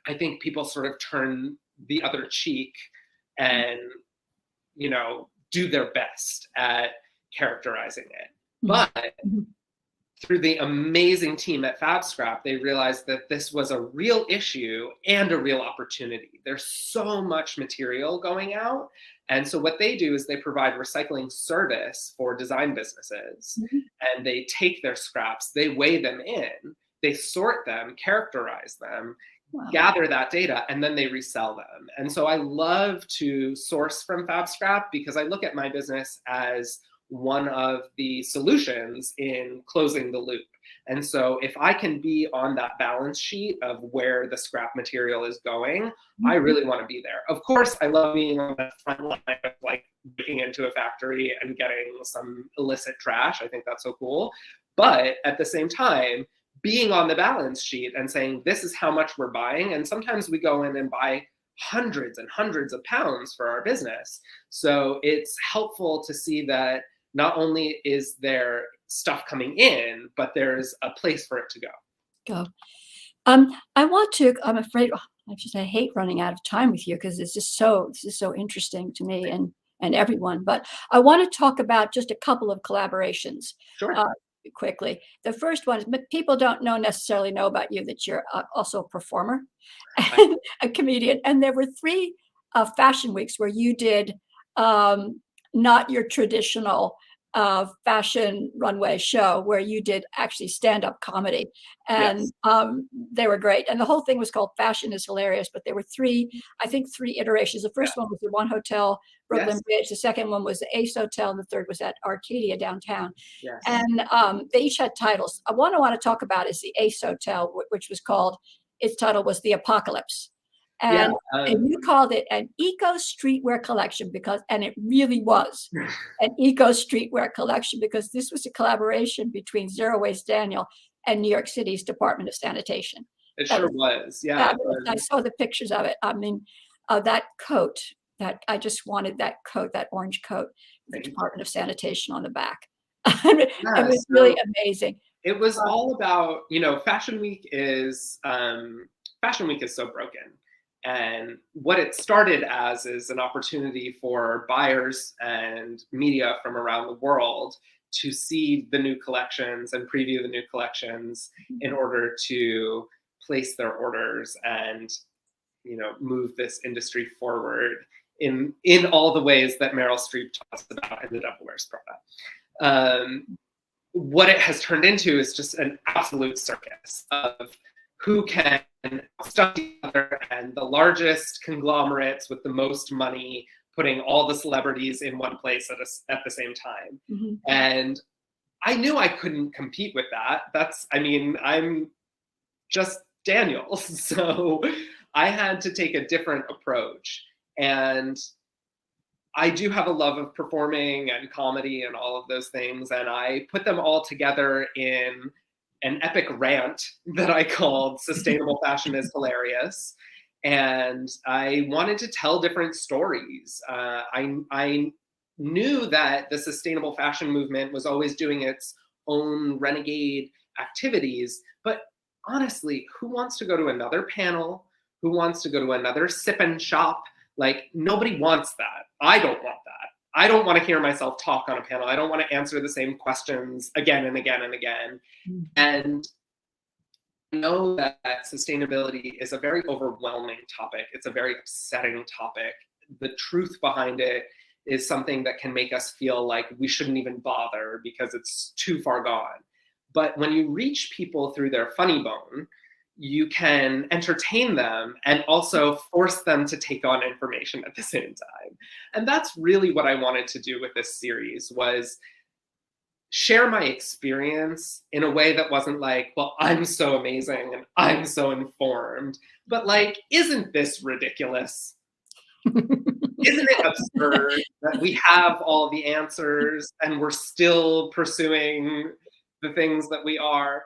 I think people sort of turn the other cheek and, you know, do their best at characterizing it. But through the amazing team at Fab Scrap, they realized that this was a real issue and a real opportunity. There's so much material going out. And so what they do is they provide recycling service for design businesses. And they take their scraps, they weigh them in, they sort them, characterize them, gather that data, and then they resell them. And so I love to source from Fab Scrap because I look at my business as one of the solutions in closing the loop. And so if I can be on that balance sheet of where the scrap material is going, I really want to be there. Of course, I love being on the front line of like breaking into a factory and getting some illicit trash. I think that's so cool. But at the same time, being on the balance sheet and saying, this is how much we're buying. And sometimes we go in and buy hundreds and hundreds of pounds for our business. So it's helpful to see that not only is there stuff coming in, but there's a place for it to go. I want to, I'm afraid, I hate running out of time with you because this is so interesting to me and everyone, but I want to talk about just a couple of collaborations. Sure. Quickly. The first one is, people don't necessarily know about you that you're also a performer and a comedian. And there were 3 fashion weeks where you did not your traditional fashion runway show, where you did actually stand-up comedy, and yes. They were great. And the whole thing was called Fashion is Hilarious, but there were 3 iterations. The first one was the One Hotel, Brooklyn Bridge. The second one was the Ace Hotel, and the third was at Arcadia downtown. Yes. And they each had titles. One I want to talk about is the Ace Hotel, which was called, its title was The Apocalypse. And, and you called it an eco streetwear collection and it really was an eco streetwear collection, because this was a collaboration between Zero Waste Daniel and New York City's Department of Sanitation. It sure was. Yeah. I saw the pictures of it. I mean, that coat, I just wanted that coat, that orange coat, the Department of Sanitation on the back. It was really amazing. It was all about, Fashion Week is so broken. And what it started as is an opportunity for buyers and media from around the world to see the new collections and preview the new collections in order to place their orders and, move this industry forward in all the ways that Meryl Streep talks about in The Devil Wears Prada. What it has turned into is just an absolute circus of who can stuff together, and the largest conglomerates with the most money putting all the celebrities in one place at the same time. Mm-hmm. And I knew I couldn't compete with that. I'm just Daniel. So I had to take a different approach. And I do have a love of performing and comedy and all of those things. And I put them all together in an epic rant that I called Sustainable Fashion is Hilarious. And I wanted to tell different stories. I knew that the sustainable fashion movement was always doing its own renegade activities, but honestly, who wants to go to another panel? Who wants to go to another sip and shop? Like, nobody wants that. I don't want that. I don't want to hear myself talk on a panel. I don't want to answer the same questions again and again and again. Mm-hmm. And I know that sustainability is a very overwhelming topic. It's a very upsetting topic. The truth behind it is something that can make us feel like we shouldn't even bother because it's too far gone. But when you reach people through their funny bone, you can entertain them and also force them to take on information at the same time. And that's really what I wanted to do with this series, was share my experience in a way that wasn't like, well, I'm so amazing and I'm so informed, but like, isn't this ridiculous? Isn't it absurd that we have all the answers and we're still pursuing the things that we are?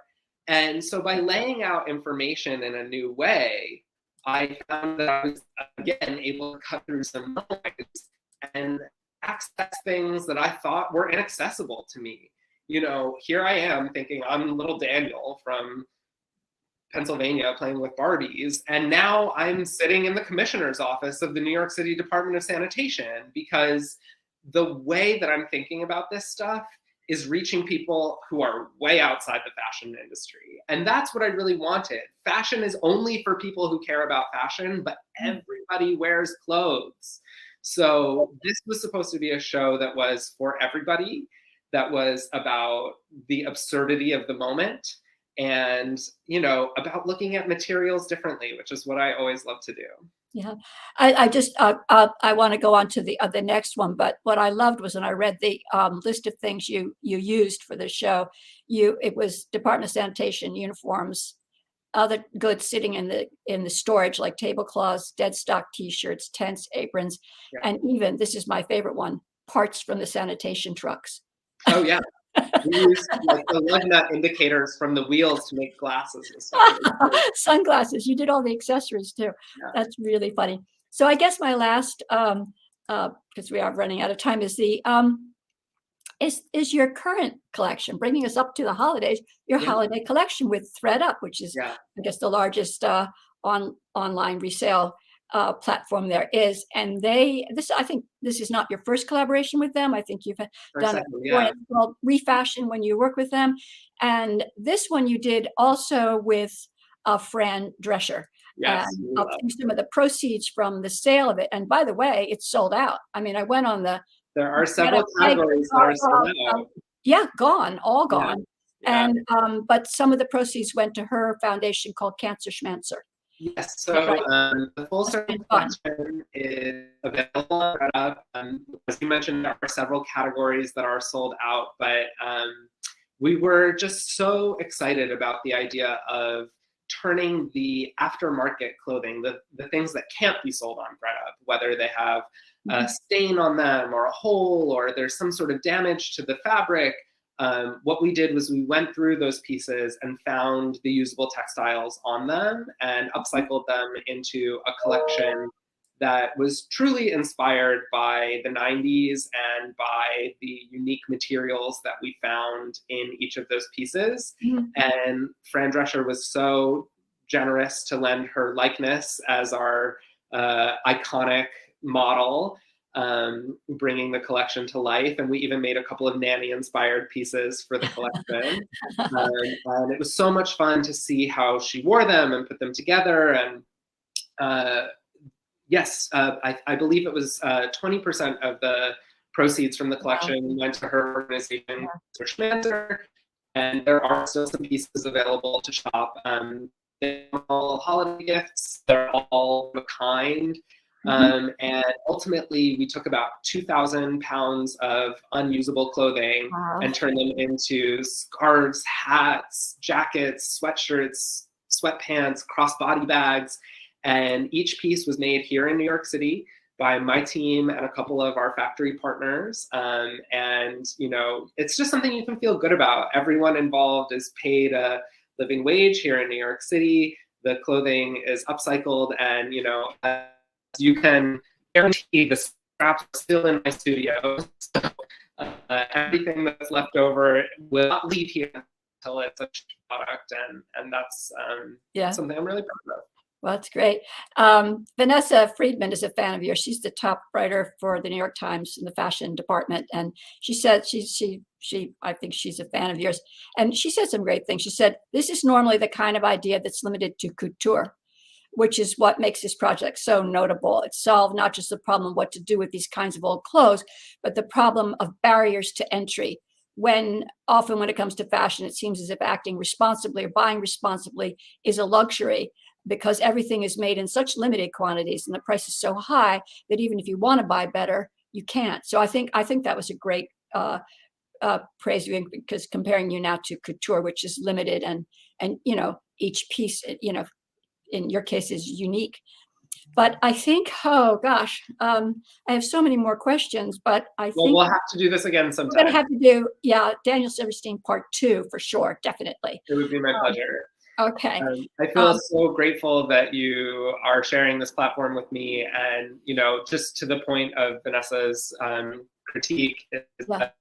And so by laying out information in a new way, I found that I was, again, able to cut through some noise and access things that I thought were inaccessible to me. Here I am thinking I'm little Daniel from Pennsylvania playing with Barbies, and now I'm sitting in the commissioner's office of the New York City Department of Sanitation, because the way that I'm thinking about this stuff is reaching people who are way outside the fashion industry. And that's what I really wanted. Fashion is only for people who care about fashion, but everybody wears clothes. So this was supposed to be a show that was for everybody, that was about the absurdity of the moment and, about looking at materials differently, which is what I always love to do. Yeah, I just I want to go on to the next one, but what I loved was when I read the list of things you used for the show. It was Department of Sanitation uniforms, other goods sitting in the storage like tablecloths, dead stock T-shirts, tents, aprons, Yeah. and even this is my favorite one: parts from the sanitation trucks. Oh yeah. We used like the lug nut indicators from the wheels to make glasses and stuff. Sunglasses. You did all the accessories too. Yeah. That's really funny. So I guess my last, because we are running out of time, is the is your current collection, bringing us up to the holidays, your Yeah. holiday collection with ThreadUp, which is, Yeah. I guess, the largest online resale platform there is. And I think this is not your first collaboration with them. I think you've Or done it second, before. yeah. It's called Refashion when you work with them. And this one you did also with Fran Drescher. Yes. And I'll take some of the proceeds from the sale of it. And by the way, it's sold out. I mean, I went on the There are several categories that are sold out. yeah, gone, all Yeah. gone. Yeah. And but some of the proceeds went to her foundation called Cancer Schmancer. Yes, Is that so right? the full Must have service been fun. collection is available on ThreadUp. As you mentioned, there are several categories that are sold out, but we were just so excited about the idea of turning the aftermarket clothing, the things that can't be sold on ThreadUp, whether they have a stain on them or a hole or there's some sort of damage to the fabric. What we did was we went through those pieces and found the usable textiles on them and upcycled them into a collection that was truly inspired by the 90s and by the unique materials that we found in each of those pieces. And Fran Drescher was so generous to lend her likeness as our iconic model, bringing the collection to life. And we even made a couple of nanny-inspired pieces for the collection. And it was so much fun to see how she wore them and put them together. And yes, I believe it was 20% of the proceeds from the collection went to her organization, Schmancer, and there are still some pieces available to shop. They're all holiday gifts. They're all of a kind. And ultimately, we took about 2,000 pounds of unusable clothing and turned them into scarves, hats, jackets, sweatshirts, sweatpants, crossbody bags. And each piece was made here in New York City by my team and a couple of our factory partners. And, you know, it's just something you can feel good about. Everyone involved is paid a living wage here in New York City. The clothing is upcycled, and, you know, you can guarantee the scraps are still in my studio. So everything that's left over will not leave here until it's a product. And that's something I'm really proud of. Well, that's great. Vanessa Friedman is a fan of yours. She's the top writer for the New York Times in the fashion department. And she said, I think she's a fan of yours. And she said some great things. She said, this is normally the kind of idea that's limited to couture, which is what makes this project so notable. It solved not just the problem of what to do with these kinds of old clothes, but the problem of barriers to entry. Often when it comes to fashion, it seems as if acting responsibly or buying responsibly is a luxury, because everything is made in such limited quantities and the price is so high that even if you want to buy better, you can't. So I think that was a great praise, because comparing you now to couture, which is limited, and you know, each piece, you know, in your case is unique. But I think, oh gosh, I have so many more questions, but I think we'll have to do this again sometime. We're going to have to do, Daniel Silverstein part 2 for sure, definitely. It would be my pleasure. Okay. I feel so grateful that you are sharing this platform with me. And, you know, just to the point of Vanessa's critique, is that,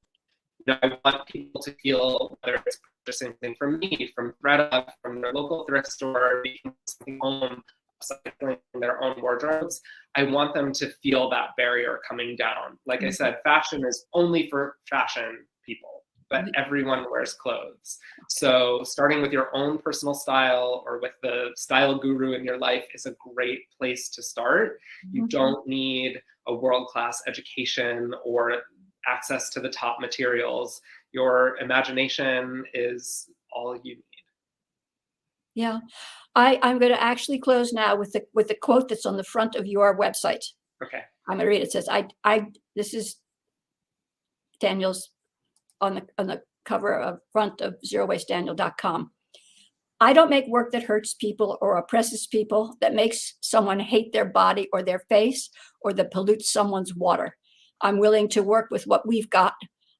you know, I want people to feel, whether it's purchasing something from me, from ThreadUp, from their local thrift store, making something home, upcycling their own wardrobes, I want them to feel that barrier coming down. Like I said, fashion is only for fashion people, but everyone wears clothes. So starting with your own personal style or with the style guru in your life is a great place to start. You don't need a world-class education or access to the top materials. Your imagination is all you need. Yeah. I'm going to actually close now with the quote that's on the front of your website. Okay. I'm going to read it. It says, this is Daniel's on the cover of front of zerowastedaniel.com. I don't make work that hurts people or oppresses people, that makes someone hate their body or their face, or that pollutes someone's water. I'm willing to work with what we've got.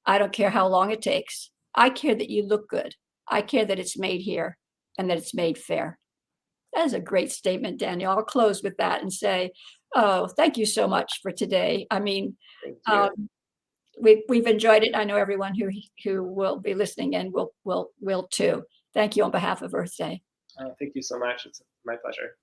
I don't care how long it takes. I care that you look good. I care that it's made here and that it's made fair. That is a great statement, Daniel. I'll close with that and say, oh, thank you so much for today. I mean, we've enjoyed it. I know everyone who will be listening in will too. Thank you on behalf of Earthday. Thank you so much. It's my pleasure.